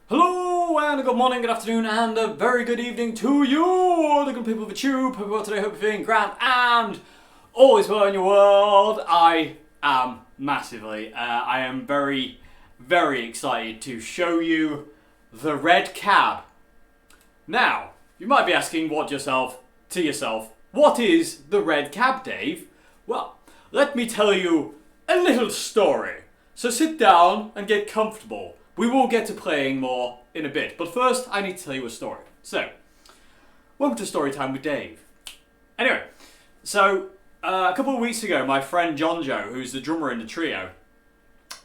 Hello and good morning, good afternoon and a very good evening to you, the good people of the tube. Hope you're today, hope you're feeling grand and all is well in your world. I am massively. I am very, very excited to show you the red cab. Now, you might be asking to yourself, what is the red cab, Dave? Well, let me tell you a little story. So sit down and get comfortable. We will get to playing more in a bit, but first I need to tell you a story. So, welcome to Storytime with Dave. Anyway, so a couple of weeks ago, my friend John Joe, who's the drummer in the trio,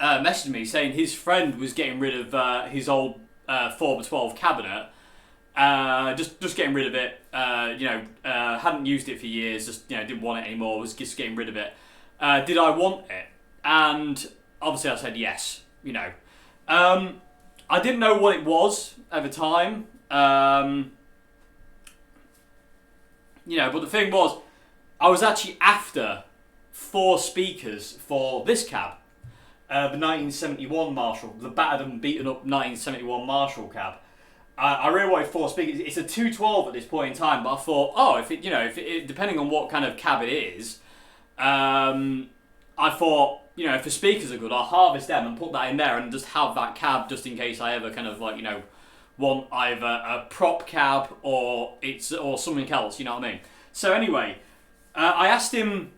messaged me saying his friend was getting rid of his old 4x12 cabinet. Just getting rid of it. Hadn't used it for years. Just didn't want it anymore. Was just getting rid of it. Did I want it? And obviously I said yes. I didn't know what it was at the time. But the thing was, I was actually after 4 speakers for this cab. The 1971 Marshall, the battered and beaten up 1971 Marshall cab. I really wanted 4 speakers. It's a 212 at this point in time, but I thought, if it depending on what kind of cab it is, I thought, if the speakers are good, I'll harvest them and put that in there and just have that cab just in case I ever kind of want either a prop cab or something else. You know what I mean? So anyway, I asked him,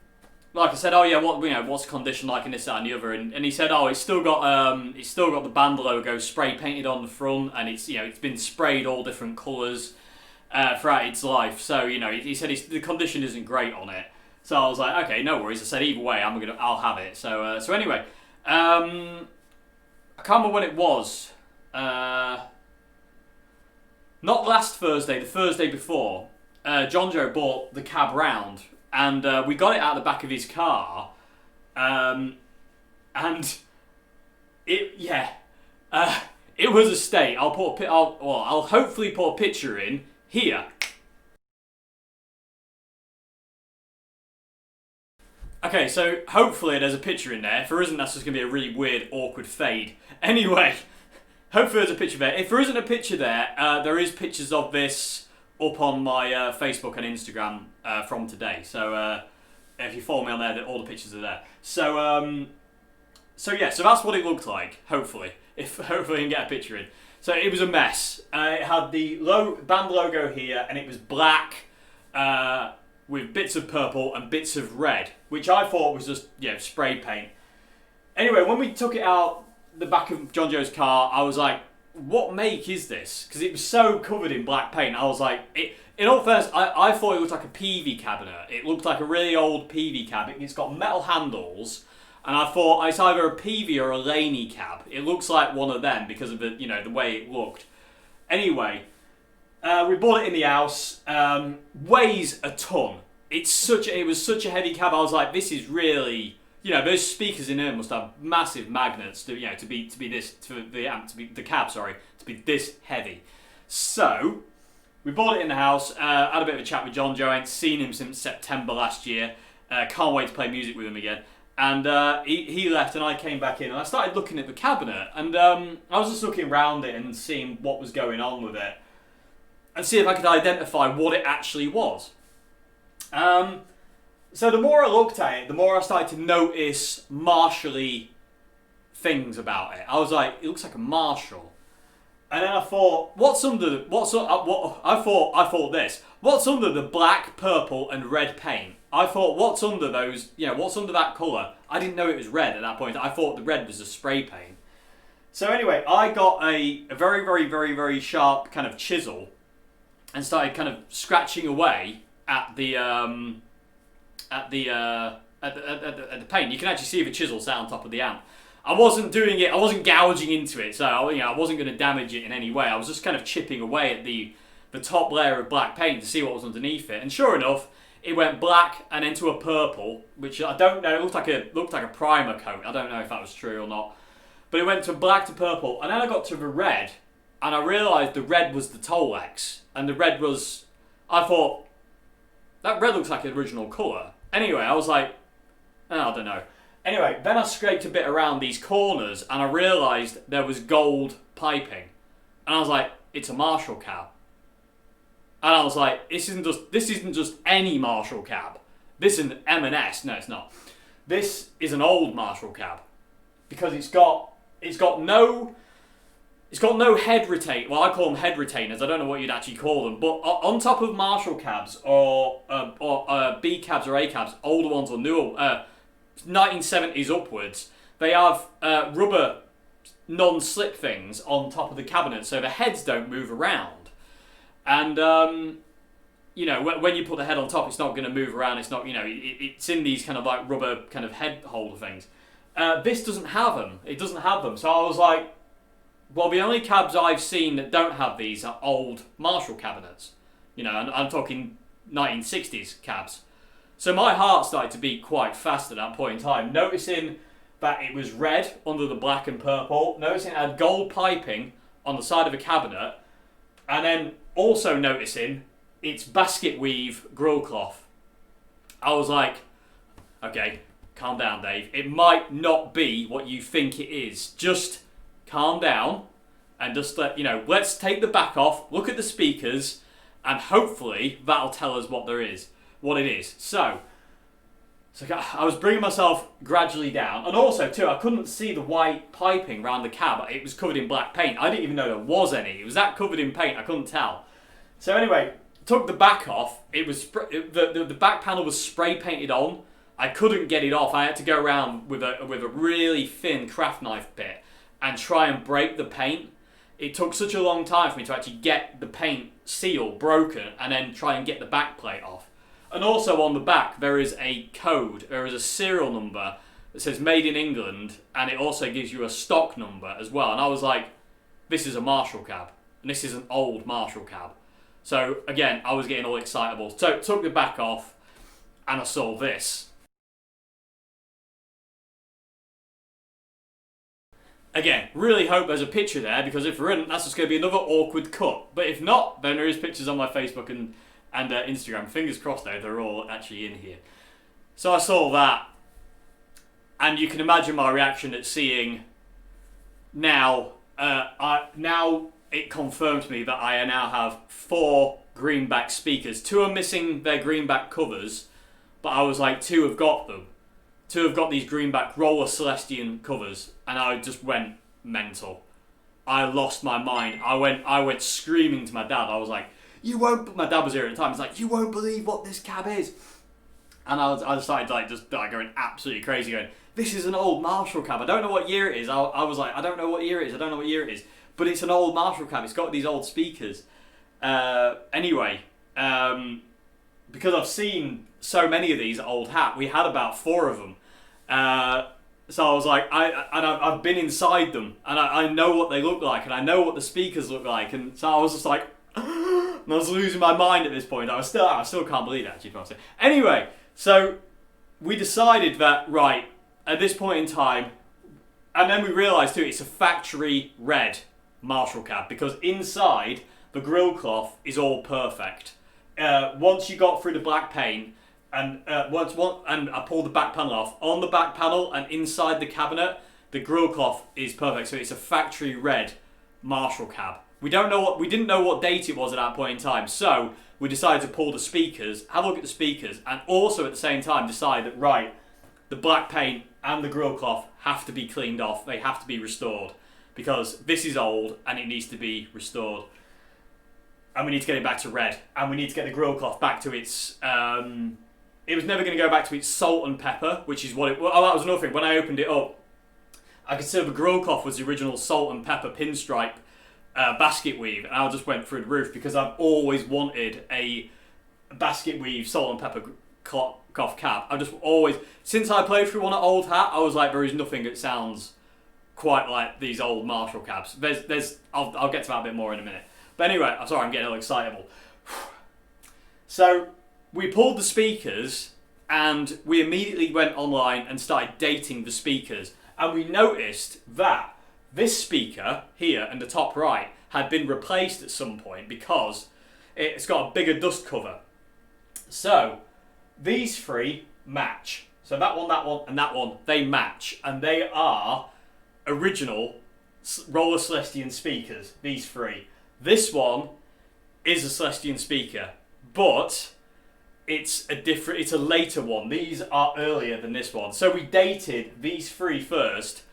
like I said, what's the condition like in this, that, and the other, and he said, it's still got the band logo spray painted on the front, and it's been sprayed all different colours throughout its life. So he said the condition isn't great on it. So I was like, okay, no worries. I said either way, I'll have it. So anyway, I can't remember when it was. Not last Thursday, the Thursday before. John Joe bought the cab round. And we got it out the back of his car, and it was a state. I'll hopefully put a picture in here. Okay, so hopefully there's a picture in there. If there isn't, that's just gonna be a really weird, awkward fade. Anyway, hopefully there's a picture there. If there isn't a picture there, there is pictures of this up on my Facebook and Instagram from today. So if you follow me on there, all the pictures are there. So that's what it looked like. Hopefully I can get a picture in. So it was a mess. It had the band logo here, and it was black with bits of purple and bits of red, which I thought was just spray paint. Anyway, when we took it out the back of John Joe's car, I was like, what make is this? Because it was so covered in black paint. I was like, in all fairness, I thought it looked like a Peavey cabinet. It looked like a really old Peavey cab. It's got metal handles, and I thought it's either a Peavey or a Laney cab. It looks like one of them because of the way it looked. Anyway, we bought it in the house. Weighs a ton. It was such a heavy cab. I was like, this is really. Those speakers in here must have massive magnets to be this heavy. So we bought it in the house. Had a bit of a chat with John Joe. I ain't seen him since September last year. Can't wait to play music with him again. And he left, and I came back in, and I started looking at the cabinet, and I was just looking around it and seeing what was going on with it, and see if I could identify what it actually was. So the more I looked at it, the more I started to notice Marshall-y things about it. I was like, it looks like a Marshall. And then I thought, what's under the black, purple, and red paint? I thought, what's under those? What's under that colour? I didn't know it was red at that point. I thought the red was a spray paint. So anyway, I got a very, very, very, very sharp kind of chisel and started kind of scratching away at the paint. You can actually see the chisel sat on top of the amp. I wasn't doing it. I wasn't gouging into it, so I wasn't going to damage it in any way. I was just kind of chipping away at the top layer of black paint to see what was underneath it. And sure enough, it went black and into a purple, which I don't know. It looked like a primer coat. I don't know if that was true or not. But it went from black to purple, and then I got to the red, and I realised the red was the Tolex, and the red was. I thought that red looks like the original colour. Anyway, I was like, oh, I don't know. Anyway, then I scraped a bit around these corners and I realised there was gold piping. And I was like, it's a Marshall cab. And I was like, this isn't just any Marshall cab. This is an M&S. No, it's not. This is an old Marshall cab. Because it's got no head retain. Well, I call them head retainers. I don't know what you'd actually call them. But on top of Marshall cabs or B cabs or A cabs, older ones or newer, 1970s upwards, they have rubber non-slip things on top of the cabinet so the heads don't move around. And, when you put the head on top, it's not going to move around. It's not, it's in these kind of like rubber kind of head holder things. This doesn't have them. It doesn't have them. So I was like, well, the only cabs I've seen that don't have these are old Marshall cabinets. And I'm talking 1960s cabs. So my heart started to beat quite fast at that point in time, noticing that it was red under the black and purple, noticing it had gold piping on the side of a cabinet, and then also noticing its basket weave grill cloth. I was like, okay, calm down, Dave. It might not be what you think it is. Just calm down and just let's take the back off, look at the speakers, and hopefully that'll tell us what it is. So I was bringing myself gradually down, and also too, I couldn't see the white piping around the cab. It was covered in black paint. I didn't even know there was any. It was that covered in paint. I couldn't tell. So anyway, took the back off. It was the back panel was spray painted on. I couldn't get it off. I had to go around with a really thin craft knife bit and try and break the paint. It took such a long time for me to actually get the paint seal broken and then try and get the back plate off. And also on the back there is a code, there is a serial number that says made in England, and it also gives you a stock number as well. And I was like, this is a Marshall cab, and this is an old Marshall cab. So again, I was getting all excitable. So took the back off and I saw this. Again, really hope there's a picture there, because if there isn't, that's just going to be another awkward cut. But if not, then there is pictures on my Facebook and Instagram. Fingers crossed though, they're all actually in here. So I saw that, and you can imagine my reaction at seeing now it confirmed to me that I now have 4 greenback speakers. 2 are missing their greenback covers, but I was like, 2 have got them. 2 have got these greenback Roller Celestion covers, and I just went mental. I lost my mind. I went screaming to my dad. I was like, you won't. My dad was here at the time. He's like, you won't believe what this cab is. And I started going absolutely crazy, going, this is an old Marshall cab. I don't know what year it is. I was like, I don't know what year it is. I don't know what year it is. But it's an old Marshall cab. It's got these old speakers. Anyway, because I've seen so many of these at Old Hat, we had about 4 of them. So I was like, I've been inside them, and I know what they look like, and I know what the speakers look like, and so I was just like, and I was losing my mind at this point. I still can't believe it, actually. Anyway, so we decided that, right, at this point in time, and then we realised too, it's a factory red Marshall cab, because inside the grill cloth is all perfect. Once you got through the black paint, and and I pulled the back panel off, on the back panel and inside the cabinet, the grill cloth is perfect. So it's a factory red Marshall cab. We didn't know what date it was at that point in time, so we decided to pull the speakers, have a look at the speakers, and also at the same time decide that, right, the black paint and the grill cloth have to be cleaned off. They have to be restored, because this is old and it needs to be restored. And we need to get it back to red, and we need to get the grill cloth back to its. It was never going to go back to its salt and pepper, which is what it. Oh, that was another thing. When I opened it up, I could see the grill cloth was the original salt and pepper pinstripe basket weave, and I just went through the roof, because I've always wanted a basket weave salt and pepper cloth cap. I've just always, since I played through one at Old Hat, I was like, there is nothing that sounds quite like these old Marshall cabs. I'll get to that a bit more in a minute. But anyway, I'm sorry, I'm getting a little excitable. So we pulled the speakers and we immediately went online and started dating the speakers. And we noticed that this speaker here in the top right had been replaced at some point because it's got a bigger dust cover. So these three match. So that one, and that one, they match. And they are original Roller Celestion speakers, these three. This one is a Celestion speaker, but it's a later one. These are earlier than this one. So we dated these three first,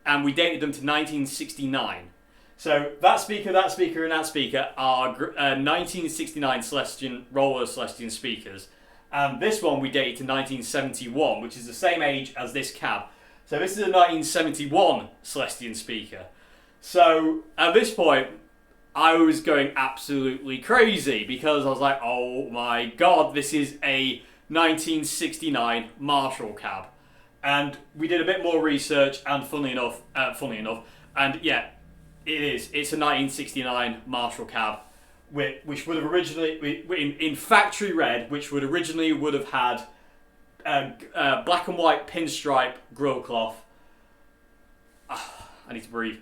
and we dated them to 1969. So that speaker, and that speaker are 1969 Celestion, Roller Celestion speakers. And this one we dated to 1971, which is the same age as this cab. So this is a 1971 Celestion speaker. So at this point, I was going absolutely crazy because I was like, oh my god, this is a 1969 Marshall cab. And we did a bit more research, and funny enough, and yeah, it is. It's a 1969 Marshall cab, which would have originally, in factory red, which would have had black and white pinstripe grille cloth. I need to breathe.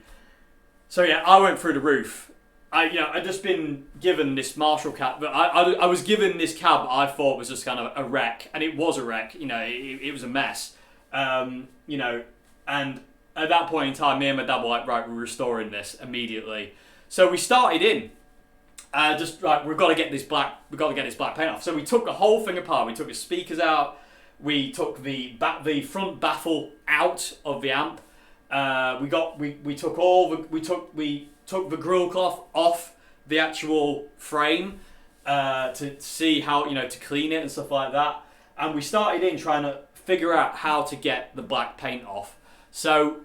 So yeah, I went through the roof. I'd just been given this Marshall cab, but I was given this cab I thought was just kind of a wreck, and it was a wreck. It was a mess. And at that point in time, me and my dad were like, right, we're restoring this immediately. So we started in. We've got to get this black paint off. So we took the whole thing apart. We took the speakers out. We took the front baffle out of the amp. We took the grille cloth off the actual frame to see how, to clean it and stuff like that. And we started in trying to figure out how to get the black paint off. So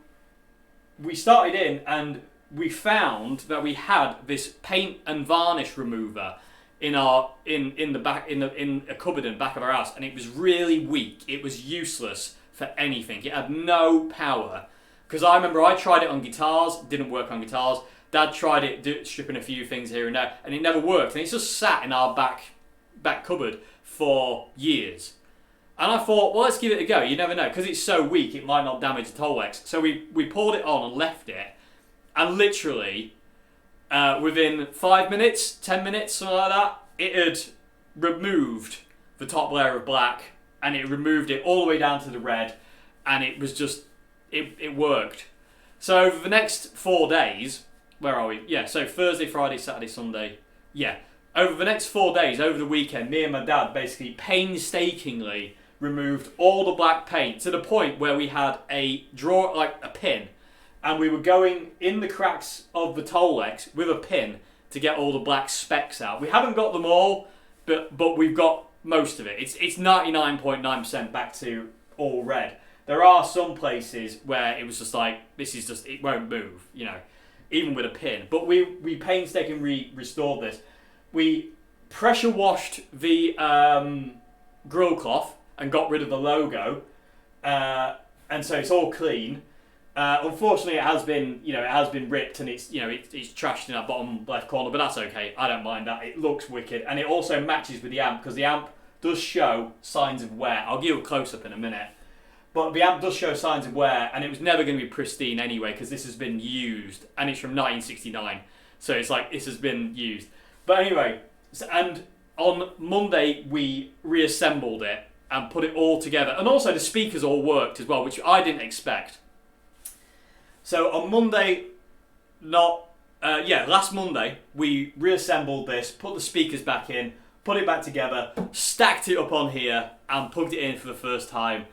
we started in and we found that we had this paint and varnish remover in a cupboard in the back of our house, and it was really weak. It was useless for anything. It had no power. Because I remember I tried it on guitars, didn't work on guitars. Dad tried it stripping a few things here and there, and it never worked. And it's just sat in our back cupboard for years. And I thought, well, let's give it a go. You never know, because it's so weak, it might not damage the Tolex. So we poured it on and left it, and literally, within 5 minutes, 10 minutes, something like that, it had removed the top layer of black, and it removed it all the way down to the red, and it was just, it worked. So over the next 4 days, where are we? Yeah, so Thursday, Friday, Saturday, Sunday. Yeah, over the next 4 days, over the weekend, me and my dad basically painstakingly removed all the black paint to the point where we had a pin, and we were going in the cracks of the Tolex with a pin to get all the black specks out. We haven't got them all, but we've got most of it. It's 99.9% back to all red. There are some places where it was just like, it won't move, even with a pin. But we painstakingly restored this. We pressure washed the grille cloth and got rid of the logo, and so it's all clean. Unfortunately, it has been ripped, and it's trashed in that bottom left corner, but that's okay. I don't mind that. It looks wicked, and it also matches with the amp because the amp does show signs of wear. I'll give you a close up in a minute, but the amp does show signs of wear, and it was never going to be pristine anyway because this has been used, and it's from 1969, so it's like this has been used. But anyway, and on Monday we reassembled it and put it all together, and also the speakers all worked as well, which I didn't expect. So on Monday, last Monday, we reassembled this, put the speakers back in, put it back together, stacked it up on here, and plugged it in for the first time.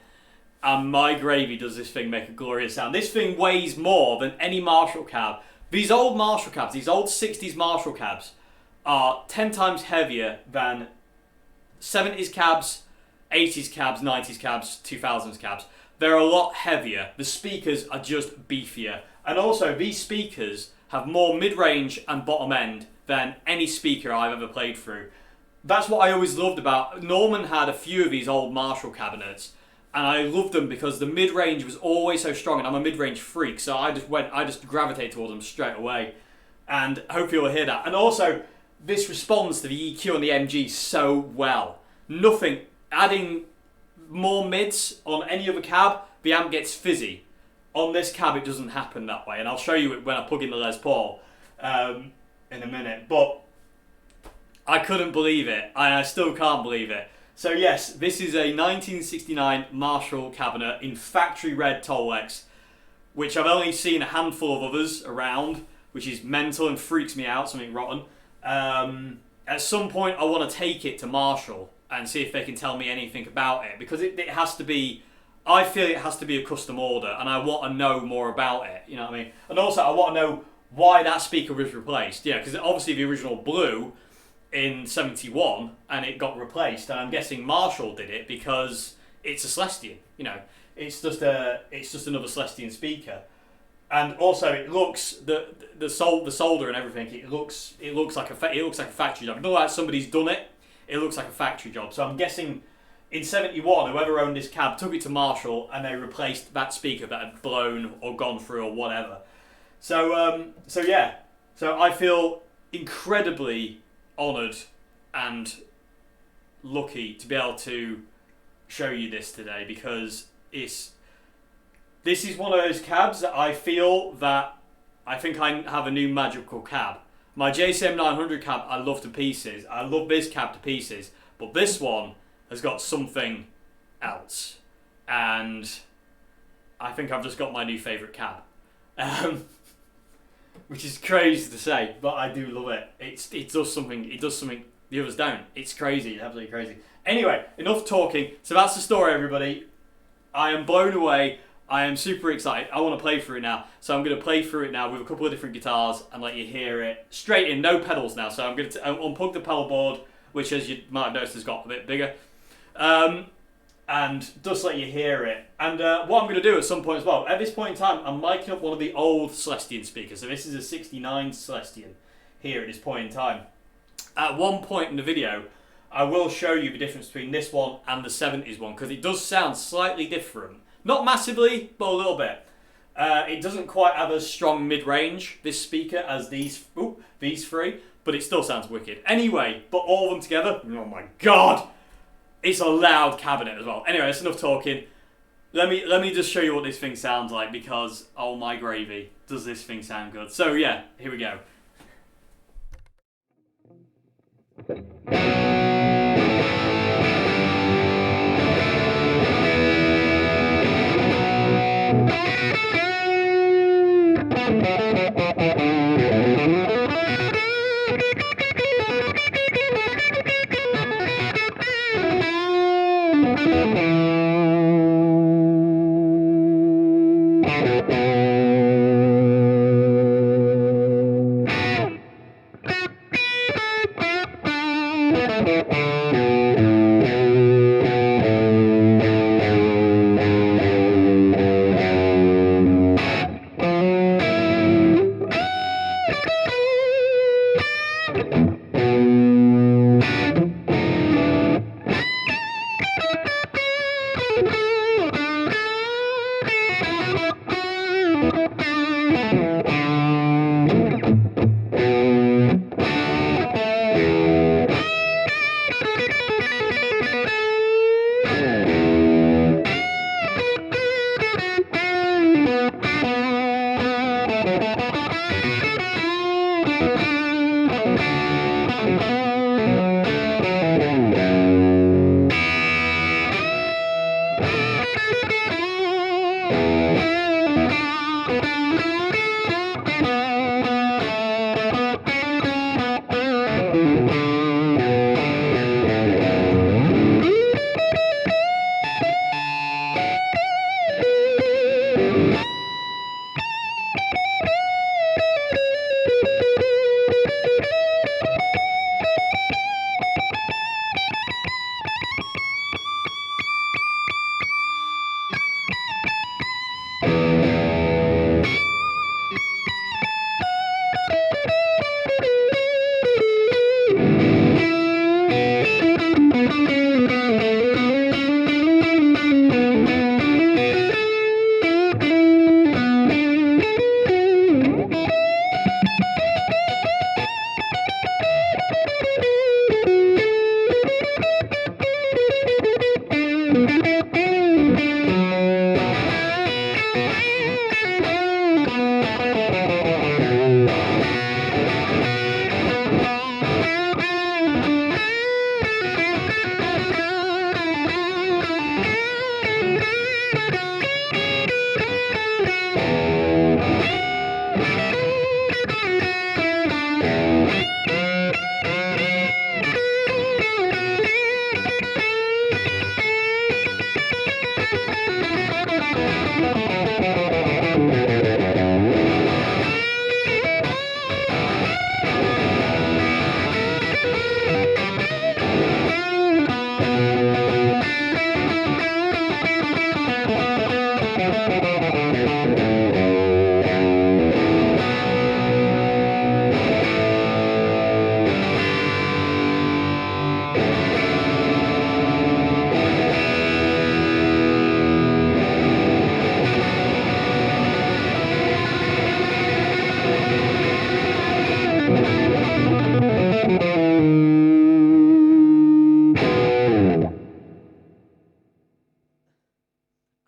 And my gravy, does this thing make a glorious sound. This thing weighs more than any Marshall cab. These old Marshall cabs, these old 60s Marshall cabs, are 10 times heavier than 70s cabs, 80s cabs, 90s cabs, 2000s cabs. They're a lot heavier. The speakers are just beefier. And also, these speakers have more mid-range and bottom end than any speaker I've ever played through. That's what I always loved about. Norman had a few of these old Marshall cabinets, and I loved them because the mid-range was always so strong, and I'm a mid-range freak, so I just gravitated towards them straight away, and hopefully you'll hear that. And also, this responds to the EQ and the MG so well. Nothing, adding more mids on any other cab, the amp gets fizzy. On this cab, it doesn't happen that way, and I'll show you it when I plug in the Les Paul in a minute. But I couldn't believe it. I still can't believe it. So yes, this is a 1969 Marshall cabinet in factory red Tolex, which I've only seen a handful of others around, which is mental and freaks me out, something rotten. At some point, I want to take it to Marshall and see if they can tell me anything about it, because it has to be, I feel it has to be a custom order, and I want to know more about it, you know what I mean? And also, I want to know why that speaker was replaced. Yeah, because obviously the original blew in 71 and it got replaced, and I'm guessing Marshall did it because it's a Celestion, you know, it's just another Celestion speaker. And also, it looks the solder and everything. It looks like a factory job. It looks like somebody's done it. It looks like a factory job. So I'm guessing in 71, whoever owned this cab took it to Marshall and they replaced that speaker that had blown or gone through or whatever. So yeah. So I feel incredibly honoured and lucky to be able to show you this today, because this is one of those cabs that I feel that I think I have a new magical cab. My JCM 900 cab I love to pieces. I love this cab to pieces. But this one has got something else. And I think I've just got my new favourite cab. Which is crazy to say, but I do love it. It does something the others don't. It's crazy, it's absolutely crazy. Anyway, enough talking. So that's the story, everybody. I am blown away. I am super excited. I want to play through it now. So I'm going to play through it now with a couple of different guitars and let you hear it straight in, no pedals now. So I'm going to unplug the pedal board, which, as you might have noticed, has got a bit bigger. And just let you hear it. And what I'm going to do at some point as well, at this point in time, I'm miking up one of the old Celestion speakers. So this is a 69 Celestion here at this point in time. At one point in the video, I will show you the difference between this one and the 70s one, because it does sound slightly different. Not massively, but a little bit. It doesn't quite have as strong mid-range, this speaker, as these three, but it still sounds wicked. Anyway, but all of them together, oh my god! It's a loud cabinet as well. Anyway, that's enough talking. Let me just show you what this thing sounds like, because, oh my gravy, does this thing sound good. So yeah, here we go.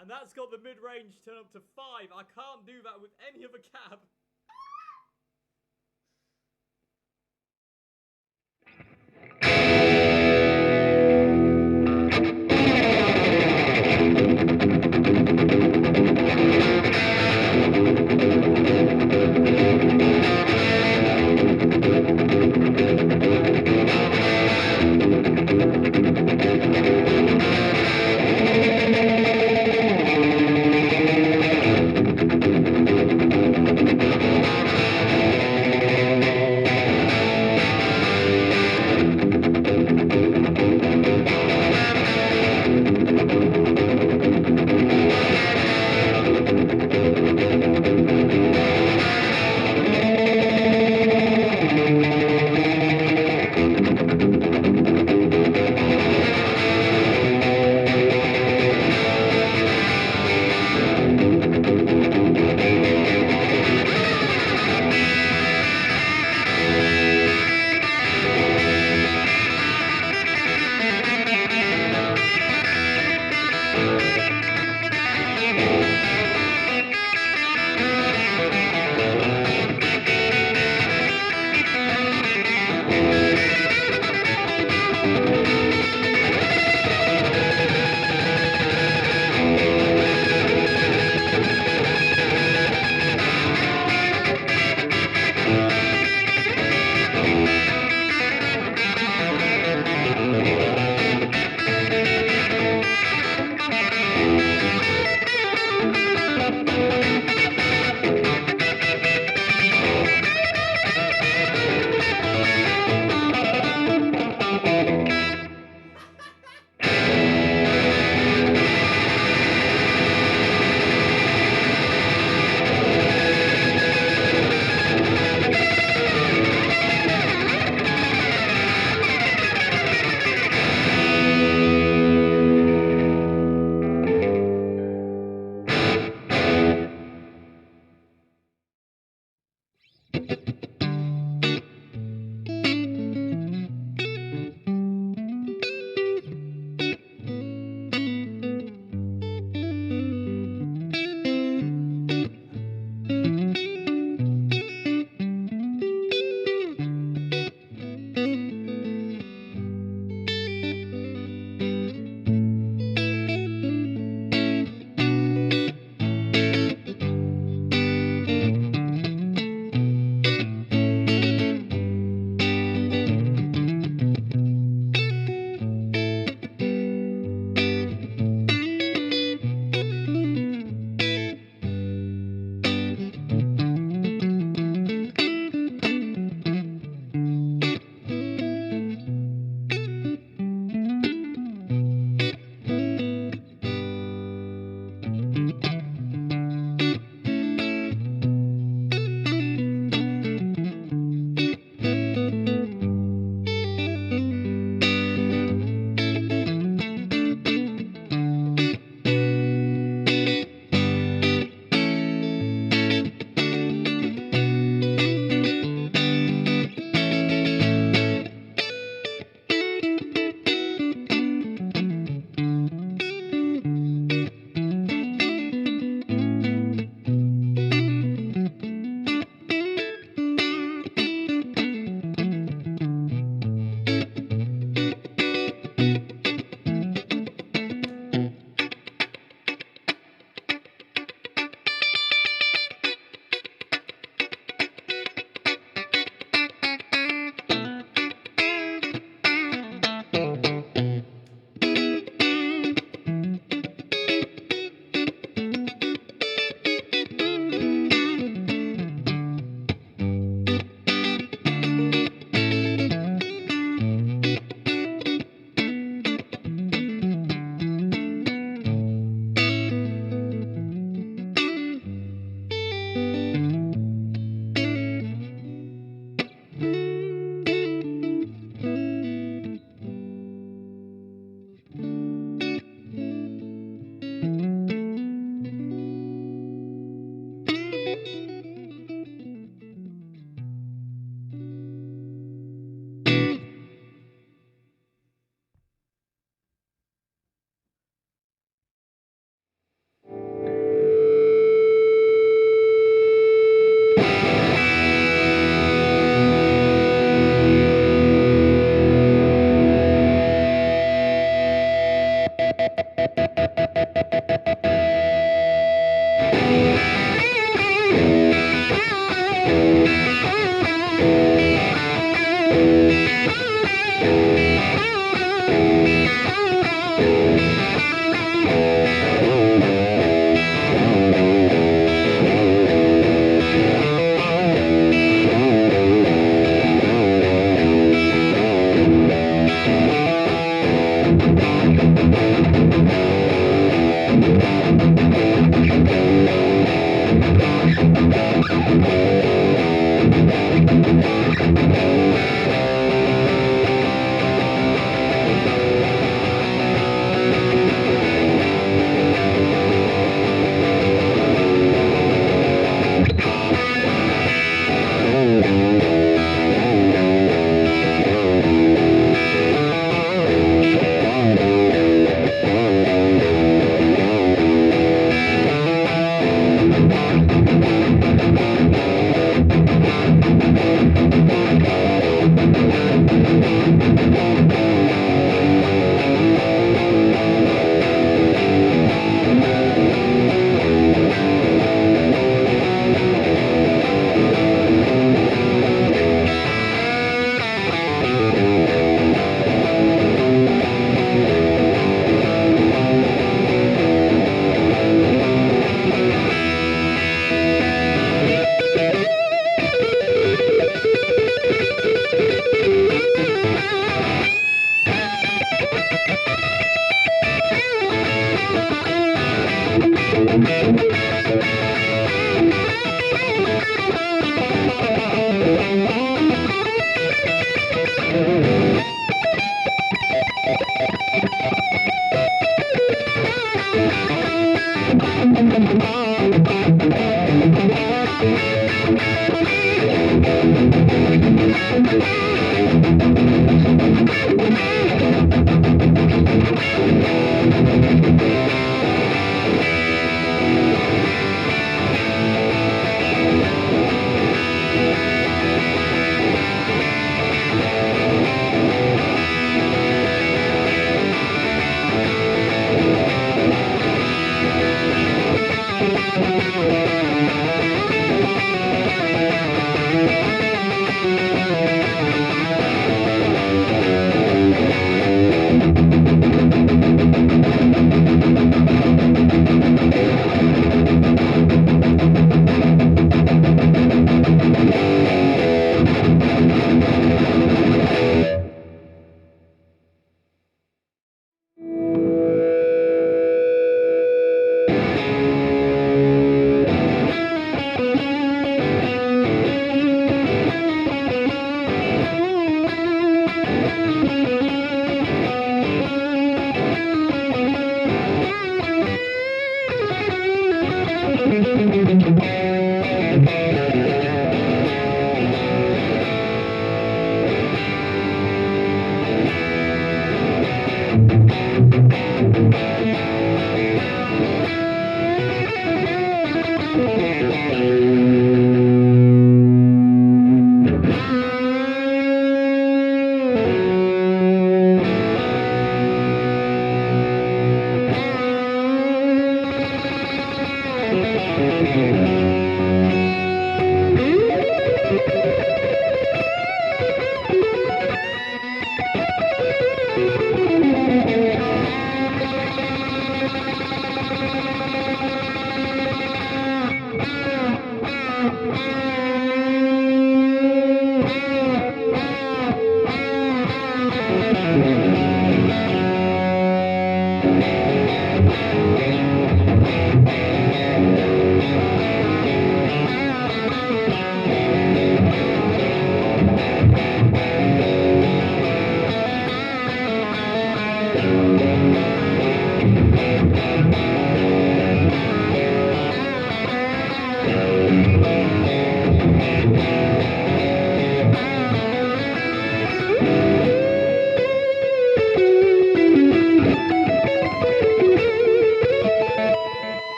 And that's got the mid-range turn up to 5. I can't do that with any other cab.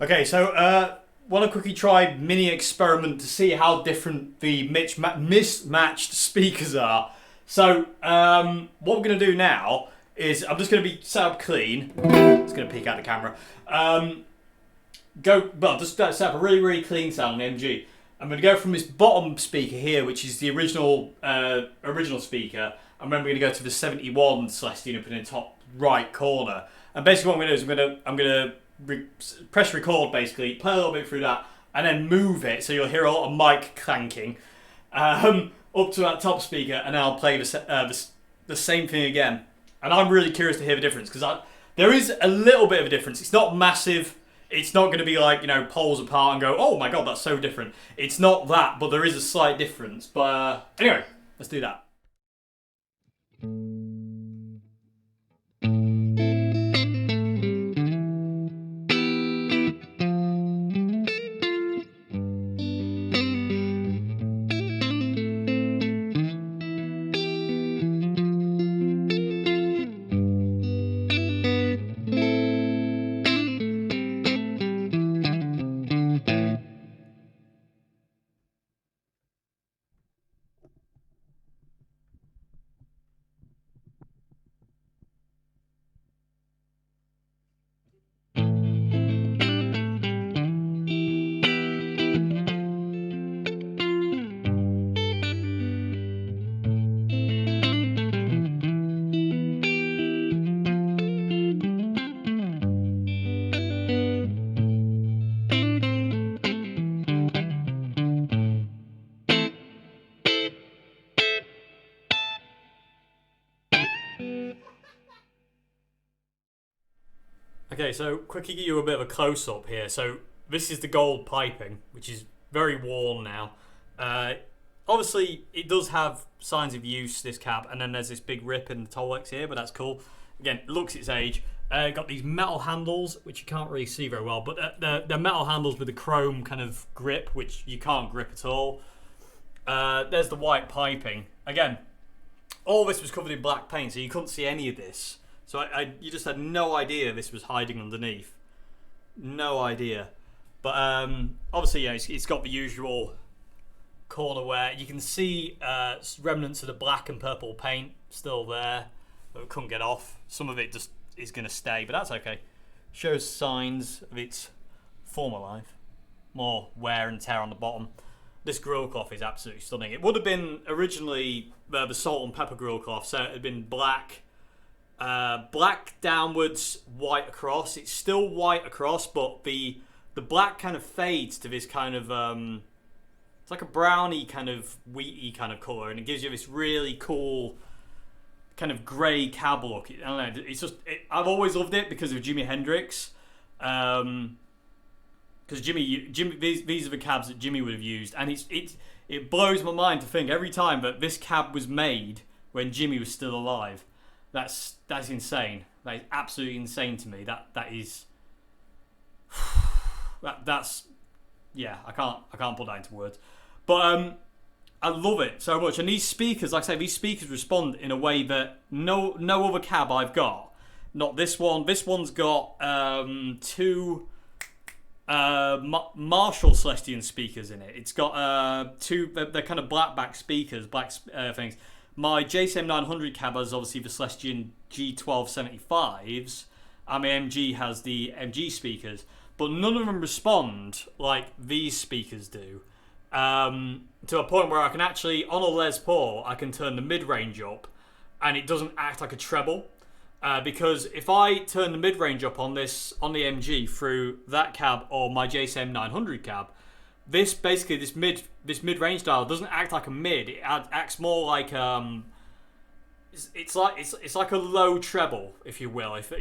Okay, so want to quickly try mini experiment to see how different the mismatched speakers are. So what we're going to do now is I'm just going to be set up clean. It's going to peek out the camera. Just set up a really clean sound on MG. I'm going to go from this bottom speaker here, which is the original speaker, and then we're going to go to the 71 Celestion up in the top right corner. And basically what I'm going to do is I'm going to press record, basically play a little bit through that, and then move it so you'll hear a lot of mic clanking up to that top speaker, and then I'll play the same thing again. And I'm really curious to hear the difference, because there is a little bit of a difference. It's not massive. It's not going to be like, you know, poles apart and go, oh my god, that's so different. It's not that, but there is a slight difference. But anyway, let's do that. Okay, so quickly give you a bit of a close up here. So this is the gold piping, which is very worn now. Obviously, it does have signs of use, this cab, and then there's this big rip in the Tolex here, but that's cool. Again, it looks its age. Got these metal handles, which you can't really see very well, but they're metal handles with a chrome kind of grip, which you can't grip at all. There's the white piping. Again, all this was covered in black paint, so you couldn't see any of this. So you just had no idea this was hiding underneath. No idea. But obviously, yeah, it's got the usual corner wear. You can see remnants of the black and purple paint still there, but we couldn't get off. Some of it just is going to stay, but that's okay. Shows signs of its former life. More wear and tear on the bottom. This grill cloth is absolutely stunning. It would have been originally the salt and pepper grill cloth, so it had been black downwards, white across. It's still white across, but the black kind of fades to this kind of it's like a browny kind of wheaty kind of colour, and it gives you this really cool kind of grey cab look. I don't know. It's just I've always loved it because of Jimi Hendrix. Because Jimmy, these are the cabs that Jimmy would have used, and it blows my mind to think every time that this cab was made when Jimmy was still alive. That's insane. That is absolutely insane to me. That is that's yeah. I can't put that into words. But I love it so much. And these speakers, like I say, these speakers respond in a way that no other cab I've got. Not this one. This one's got two Marshall Celestion speakers in it. It's got two. They're kind of black speakers, things. My JCM 900 cab has obviously the Celestion G1275s, and my MG has the MG speakers, but none of them respond like these speakers do. To a point where I can actually, on a Les Paul, I can turn the mid-range up, and it doesn't act like a treble. Because if I turn the mid-range up on the MG through that cab or my JCM 900 cab, this mid-range dial doesn't act like a mid. It acts more like it's like a low treble, if you will. If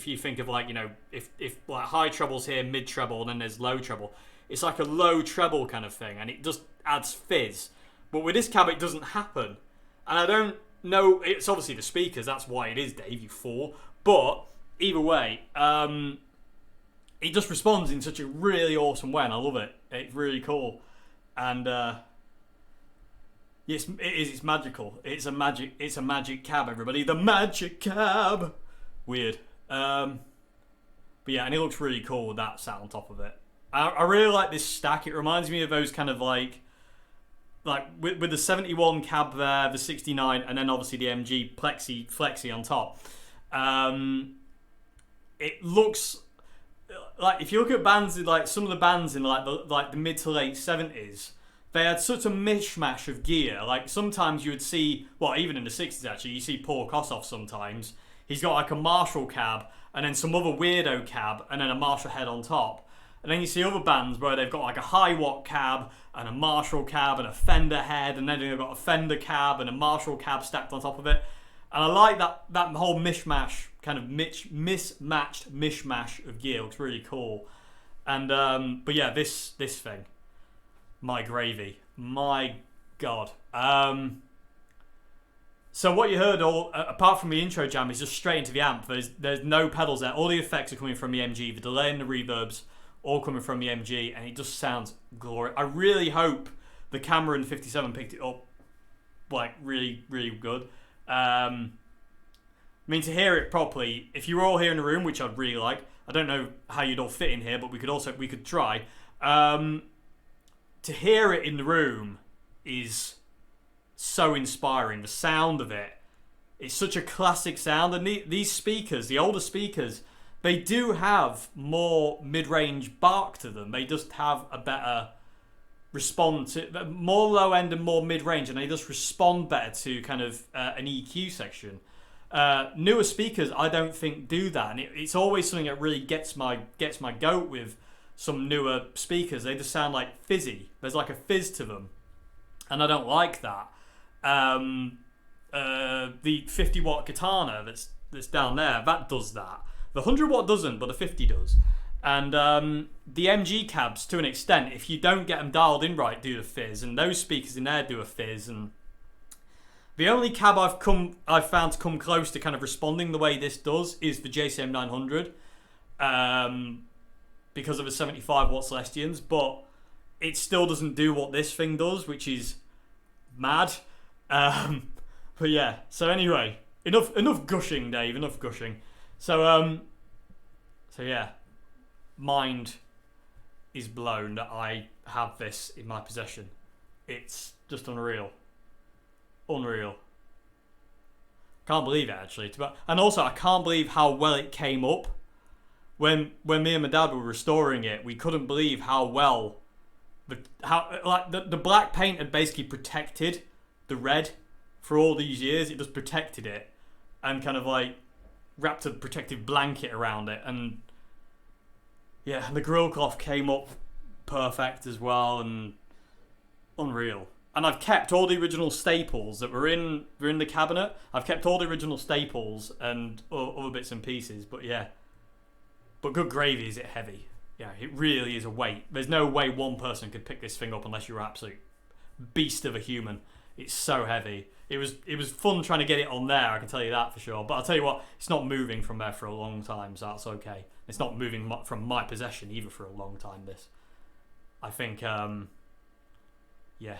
you think of like if like high treble's here, mid treble, and then there's low treble. It's like a low treble kind of thing, and it just adds fizz. But with this cab, it doesn't happen, and I don't. No, it's obviously the speakers. That's why it is, Dave, you fool. But either way, it just responds in such a really awesome way, and I love it. It's really cool, and yes, it's magical. It's a magic cab, everybody. The magic cab. Weird, but yeah, and it looks really cool with that sat on top of it. I really like this stack. It reminds me of those kind of like with the 71 cab there, the 69, and then obviously the MG Flexi on top. It looks like, if you look at bands like some of the bands in like the mid to late 70s, they had such a mishmash of gear. Like sometimes you would see, well, even in the 60s actually, you see Paul Kossoff sometimes. He's got like a Marshall cab and then some other weirdo cab and then a Marshall head on top. And then you see other bands where they've got like a Hiwatt cab and a Marshall cab and a Fender head, and then they've got a Fender cab and a Marshall cab stacked on top of it. And I like that whole mishmash, kind of mismatched mishmash of gear. It looks really cool. And but yeah, this thing, my gravy, my god. So what you heard, all apart from the intro jam, is just straight into the amp. There's no pedals there. All the effects are coming from the MG. The delay and the reverbs all coming from the MG, and it just sounds glorious. I really hope the Cameron 57 picked it up like really, really good. I mean, to hear it properly, if you were all here in the room, which I'd really like, I don't know how you'd all fit in here, but we could try. To hear it in the room is so inspiring. The sound of it, it's such a classic sound, and these speakers, the older speakers, they do have more mid-range bark to them. They just have a better respond to, more low end and more mid-range, and they just respond better to kind of an EQ section. Newer speakers, I don't think, do that, and it's always something that really gets my goat with some newer speakers. They just sound like fizzy. There's like a fizz to them, and I don't like that. The 50 watt Katana that's down there, that does that. The 100 watt doesn't, but the 50 does. And the MG cabs, to an extent, if you don't get them dialed in right, do the fizz, and those speakers in there do a fizz. And the only cab I've found to come close to kind of responding the way this does is the JCM 900, because of the 75 watt Celestions, but it still doesn't do what this thing does, which is mad. But yeah, so anyway, enough gushing, Dave, enough gushing. So yeah, mind is blown that I have this in my possession. It's just unreal. Unreal. Can't believe it, actually. And also, I can't believe how well it came up. When me and my dad were restoring it, we couldn't believe how well the black paint had basically protected the red for all these years. It just protected it and kind of like wrapped a protective blanket around it, and yeah, the grill cloth came up perfect as well, and unreal. And I've kept all the original staples that were in the cabinet. I've kept all the original staples and other bits and pieces, but yeah. But good gravy, is it heavy? Yeah, it really is a weight. There's no way one person could pick this thing up unless you're an absolute beast of a human. It's so heavy. It was fun trying to get it on there, I can tell you that for sure. But I'll tell you what, it's not moving from there for a long time, so that's okay. It's not moving from my possession either for a long time, this. I think, yeah,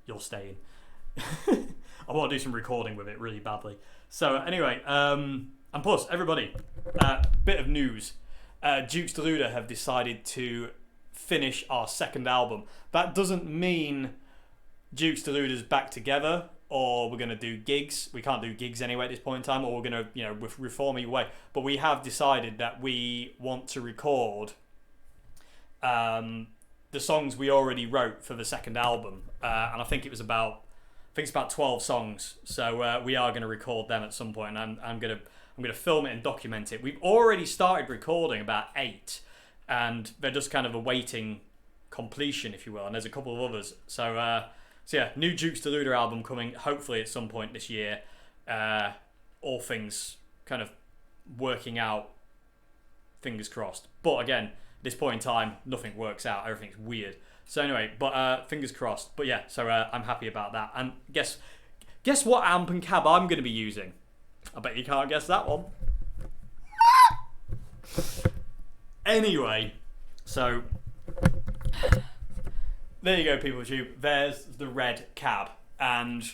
you're staying. I want to do some recording with it really badly. So anyway, and plus, everybody, bit of news. Dukes Deluder have decided to finish our second album. That doesn't mean Dukes Deluder's back together, or we're going to do gigs. We can't do gigs anyway at this point in time, or we're going to, reform either way. But we have decided that we want to record the songs we already wrote for the second album, and I think it's about 12 songs. So we are going to record them at some point, and I'm going to film it and document it. We've already started recording about 8, and they're just kind of awaiting completion, if you will. And there's a couple of others. So yeah, new Dukes Deluder album coming hopefully at some point this year. All things kind of working out, fingers crossed. But again, at this point in time, nothing works out. Everything's weird. So anyway, but fingers crossed. But yeah, so I'm happy about that. And guess what amp and cab I'm going to be using? I bet you can't guess that one. Anyway, so there you go, people of YouTube. There's the red cab, and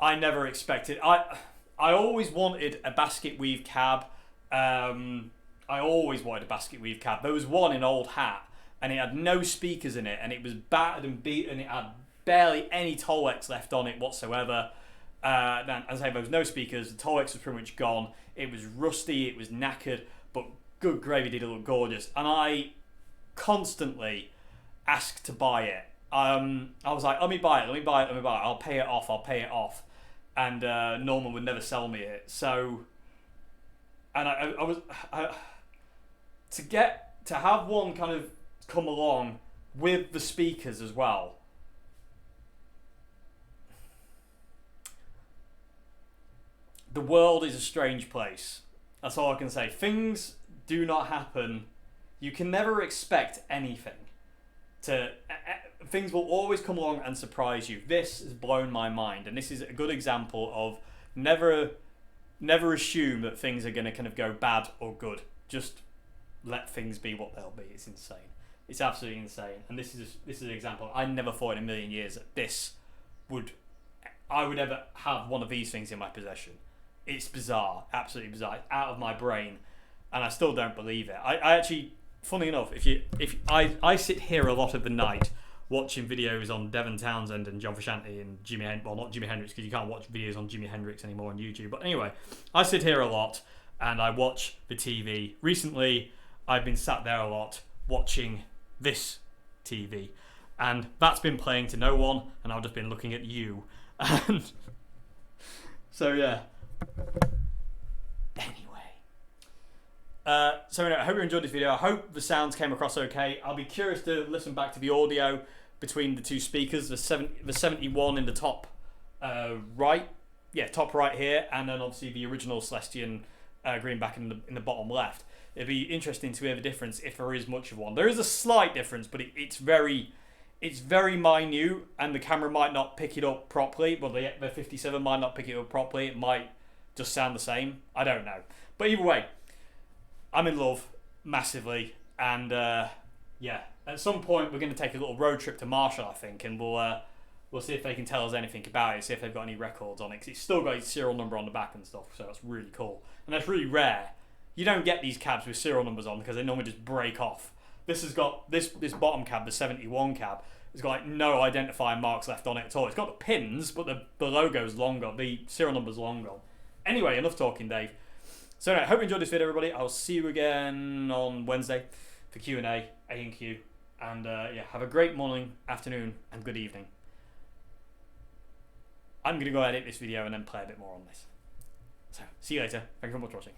I never expected. I always wanted a basket weave cab. I always wanted a basket weave cab. There was one in Old Hat, and it had no speakers in it, and it was battered and beaten. It had barely any Tolex left on it whatsoever. As I say, there was no speakers. The Tolex was pretty much gone. It was rusty. It was knackered, but good gravy, did it look gorgeous. And I constantly asked to buy it. I was like, let me buy it. I'll pay it off. And Norman would never sell me it. So, and I was to have one kind of come along with the speakers as well. The world is a strange place. That's all I can say. Things do not happen. You can never expect anything. Things will always come along and surprise you. This has blown my mind, and this is a good example of never assume that things are going to kind of go bad or good. Just let things be what they'll be. It's insane. It's absolutely insane. And this is an example. I never thought in a million years that I would ever have one of these things in my possession. It's bizarre, absolutely bizarre. It's out of my brain, and I still don't believe it. I actually, funny enough, I sit here a lot of the night watching videos on Devon Townsend and John Frusciante and not Jimi Hendrix, because you can't watch videos on Jimi Hendrix anymore on YouTube. But anyway, I sit here a lot and I watch the TV. Recently, I've been sat there a lot watching this TV, and that's been playing to no one, and I've just been looking at you. And so yeah. Anyway, I hope you enjoyed this video. I hope the sounds came across okay. I'll be curious to listen back to the audio between the two speakers, the 71 in the top right, top right here, and then obviously the original Celestion greenback in the bottom left. It'd be interesting to hear the difference if there is much of one. There is a slight difference, but it's very minute, and the camera might not pick it up properly. Well, the 57 might not pick it up properly. It might just sound the same. I don't know. But either way, I'm in love massively, and yeah, at some point we're going to take a little road trip to Marshall, I think, and we'll see if they can tell us anything about it, see if they've got any records on it, because it's still got its serial number on the back and stuff, so that's really cool. And that's really rare. You don't get these cabs with serial numbers on because they normally just break off. This has got, this bottom cab, the 71 cab, has got like no identifying marks left on it at all. It's got the pins, but the logo's long gone, the serial number's long gone. Anyway, enough talking, Dave. So anyway, I hope you enjoyed this video, everybody. I'll see you again on Wednesday for Q&A, A&Q. And yeah, have a great morning, afternoon, and good evening. I'm going to go edit this video and then play a bit more on this. So, see you later. Thank you very much for watching.